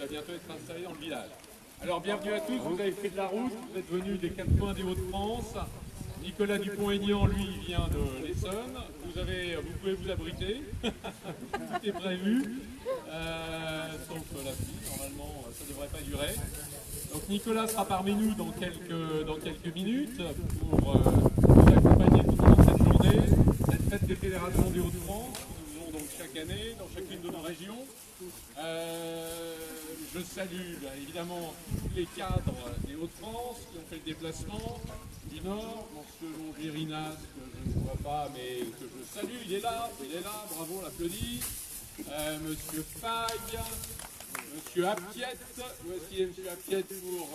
bientôt être installé dans le village. Alors bienvenue à tous, vous avez fait de la route, vous êtes venus des quatre coins des Hauts-de-France. Nicolas Dupont-Aignan, lui, vient de l'Essonne. Vous pouvez vous abriter, tout est prévu, sauf la pluie, normalement ça ne devrait pas durer. Donc Nicolas sera parmi nous dans quelques minutes pour nous accompagner tout au long de cette journée, cette fête des fédérations des Hauts-de-France que nous faisons donc chaque année dans chacune de nos régions. Je salue évidemment tous les cadres des Hauts-de-France qui ont fait le déplacement du Nord, monsieur Longérinas, que je ne vois pas mais que je salue, il est là, bravo, on l'applaudit. Monsieur Faye, monsieur Appiette, voici monsieur Appiette pour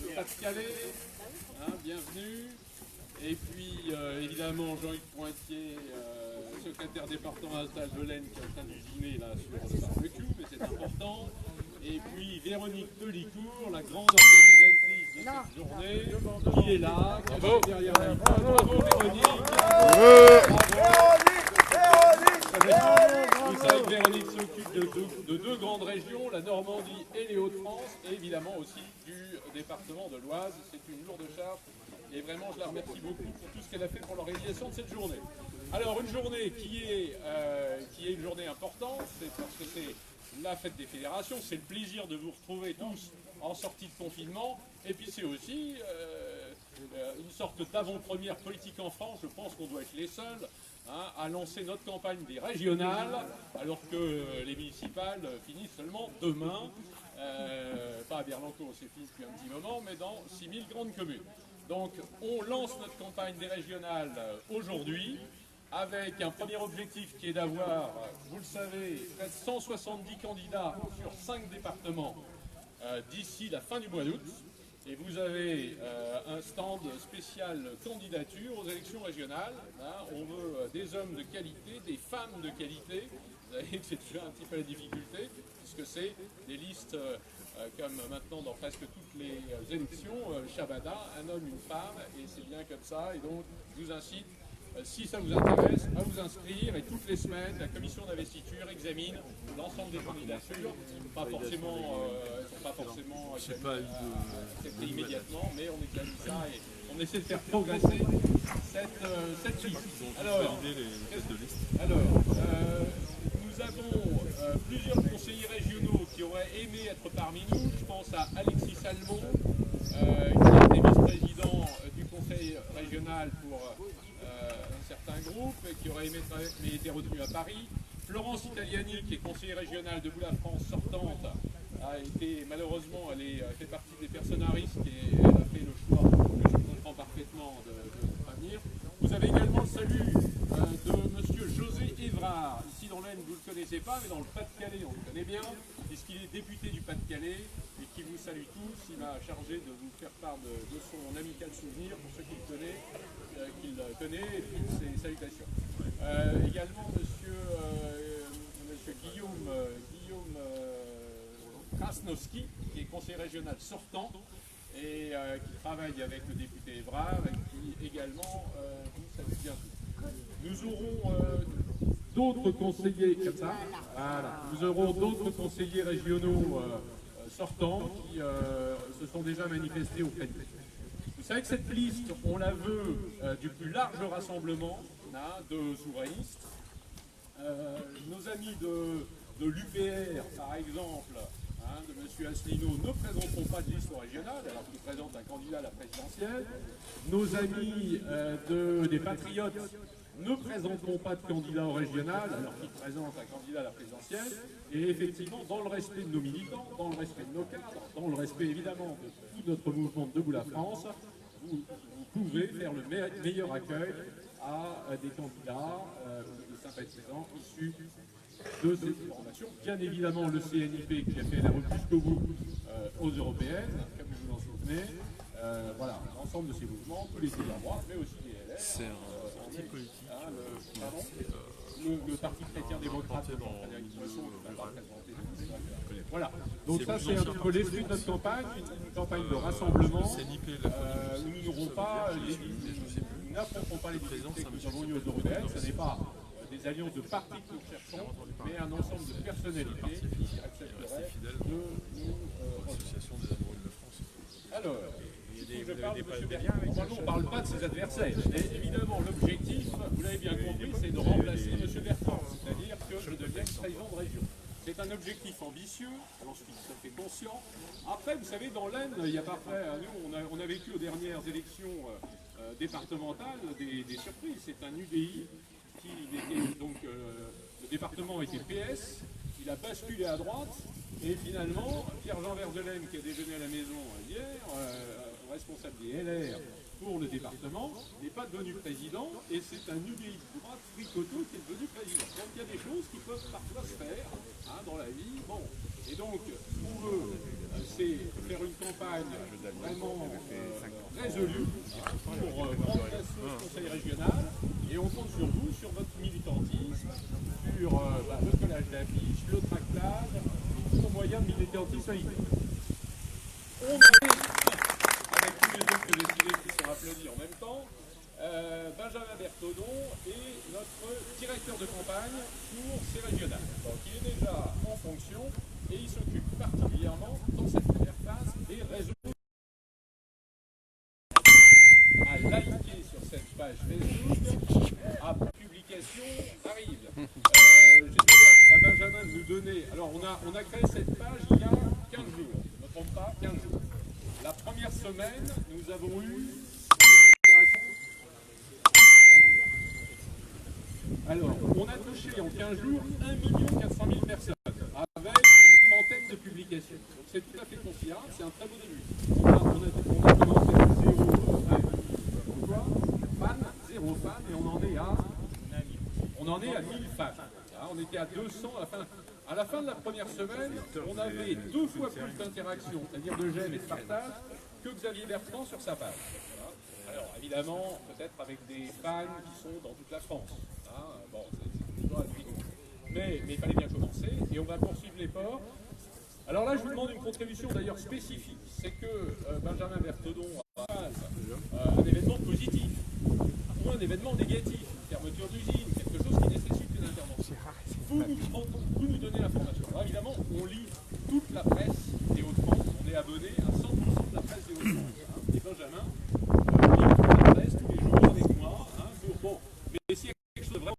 le Pas-de-Calais, bienvenue. Et puis évidemment Jean-Yves Pointier, secrétaire départemental de l'Aisne qui est en train d'usiner là sur le barbecue, mais c'est important. Et puis Véronique Delicourt, la grande organisatrice de cette journée, qui est là, qui est derrière la micro. Bravo Véronique. Vous savez que Véronique s'occupe de deux grandes régions, la Normandie et les Hauts-de-France, et évidemment aussi du département de l'Oise. C'est une lourde charge. Et vraiment, je la remercie beaucoup pour tout ce qu'elle a fait pour l'organisation de cette journée. Alors, une journée qui est une journée importante, c'est parce que c'est la fête des fédérations, c'est le plaisir de vous retrouver tous en sortie de confinement, et puis c'est aussi une sorte d'avant-première politique en France. Je pense qu'on doit être les seuls à lancer notre campagne des régionales, alors que les municipales finissent seulement demain, pas à Berlancourt, c'est fini depuis un petit moment, mais dans 6000 grandes communes. Donc on lance notre campagne des régionales aujourd'hui avec un premier objectif qui est d'avoir, vous le savez, près de 170 candidats sur 5 départements d'ici la fin du mois d'août. Et vous avez un stand spécial candidature aux élections régionales. On veut des hommes de qualité, des femmes de qualité. Vous savez que c'est déjà un petit peu la difficulté, puisque c'est des listes comme maintenant dans presque toutes les élections, Shabada, un homme, une femme, et c'est bien comme ça. Et donc, je vous incite, si ça vous intéresse, à vous inscrire. Et toutes les semaines, la commission d'investiture examine l'ensemble des candidatures. Pas forcément acceptées immédiatement, mais on examine ça et on essaie de faire progresser cette liste. Nous avons plusieurs conseillers régionaux qui auraient aimé être parmi nous. Je pense à Alexis Salmon, qui était vice-président du conseil régional pour un certain groupe, et qui aurait aimé travailler, mais était retenu à Paris. Florence Italiani, qui est conseiller régional de Boula-France sortante, a été, malheureusement, elle fait partie des personnes à risque et elle a fait le choix, que je comprends parfaitement, de ne pas venir. Vous avez également le salut de monsieur José Évrard. Ici dans l'Aisne, vous ne le connaissez pas, mais dans le Pas-de-Calais, on le connaît bien, puisqu'il est député du Pas-de-Calais et qui vous salue tous. Il m'a chargé de vous faire part de son amical souvenir pour ceux qui le connaissent, et puis de ses salutations. Également monsieur Guillaume Krasnowski, qui est conseiller régional sortant et qui travaille avec le député Évrard et qui également vous salue bien tous. Nous aurons d'autres conseillers comme ça. Voilà. Nous aurons d'autres conseillers régionaux sortants qui se sont déjà manifestés auprès de nous. Vous savez que cette liste, on la veut du plus large rassemblement de souverainistes. Nos amis de l'UPR, par exemple, de M. Asselineau, ne présenteront pas de liste régionale, alors qu'ils présentent un candidat à la présidentielle. Nos amis des Patriotes ne présenteront pas de candidat au régional, alors qu'ils présentent un candidat à la présidentielle. Et effectivement, dans le respect de nos militants, dans le respect de nos cadres, dans le respect évidemment de tout notre mouvement de Debout la France, vous pouvez faire le meilleur accueil à des candidats ou des sympathisants issus de cette formation. Bien évidemment, le CNIP qui a fait la route jusqu'au bout aux européennes, comme vous vous en souvenez. Voilà, l'ensemble de ces mouvements, tous les pays à droite, mais aussi les LR. C'est un parti politique. Le Parti chrétien-démocrate, voilà. Donc ça, c'est un petit peu l'esprit de notre campagne, une campagne de rassemblement où nous n'aurons pas, nous n'affronterons pas les difficultés que nous avons eues aux européennes. Ce n'est pas des alliances de partis que nous cherchons, mais un ensemble de personnalités qui accepteraient de nous l'association des amoureux de la France. Alors, je parle de M. liens avec Normalement, on ne parle pas de ses adversaires. Et évidemment, l'objectif, vous l'avez bien compris, c'est de remplacer M. Bertrand, c'est-à-dire que je devienne président de région. C'est un objectif ambitieux, j'en suis tout à fait conscient. Après, vous savez, dans l'Aisne, il y a parfois, nous, on a vécu aux dernières élections départementales des surprises. C'est un UDI qui était, donc, le département était PS, il a basculé à droite, et finalement, Pierre-Jean Verdelem, qui a déjeuné à la maison hier, responsable des LR pour le département, n'est pas devenu président, et c'est un UDI de droite, Fricoteau, qui est devenu président. Donc il y a des choses qui peuvent parfois se faire dans la vie. Bon. Et donc, pour eux, c'est faire une campagne vraiment résolue pour prendre place au Conseil régional, et on compte sur vous, sur votre militantisme, sur le collage d'affiches, le tractage, tout moyen de militantisme. On a avec tous les autres décidés qui sont applaudis en même temps, Benjamin Berthodon est notre directeur de campagne pour ces régionales. Donc il est déjà en fonction et il s'occupe particulièrement dans cette première phase des réseaux. À liker sur cette page Facebook, à publication arrive. J'ai demandé à Benjamin de nous donner. Alors on a créé cette page il y a 15 jours, je ne me trompe pas, 15 jours. La première semaine, nous avons eu. Alors, on a touché en 15 jours 1 400 000 personnes, avec une trentaine de publications. Donc c'est tout à fait considérable, c'est un très beau début. On a commencé à 0 fans, et on en est à 1000 fans. On était à 200 à la fin de la première semaine, on avait 2 fois plus d'interactions, c'est-à-dire de j'aime et de partage, que Xavier Bertrand sur sa page. Alors évidemment, peut-être avec des fans qui sont dans toute la France. Bon, c'est toujours à lui. Mais il fallait bien commencer, et on va poursuivre l'effort. Alors là, je vous demande une contribution d'ailleurs spécifique. C'est que Benjamin Berthodon a un événement positif, ou un événement négatif, une fermeture d'usine,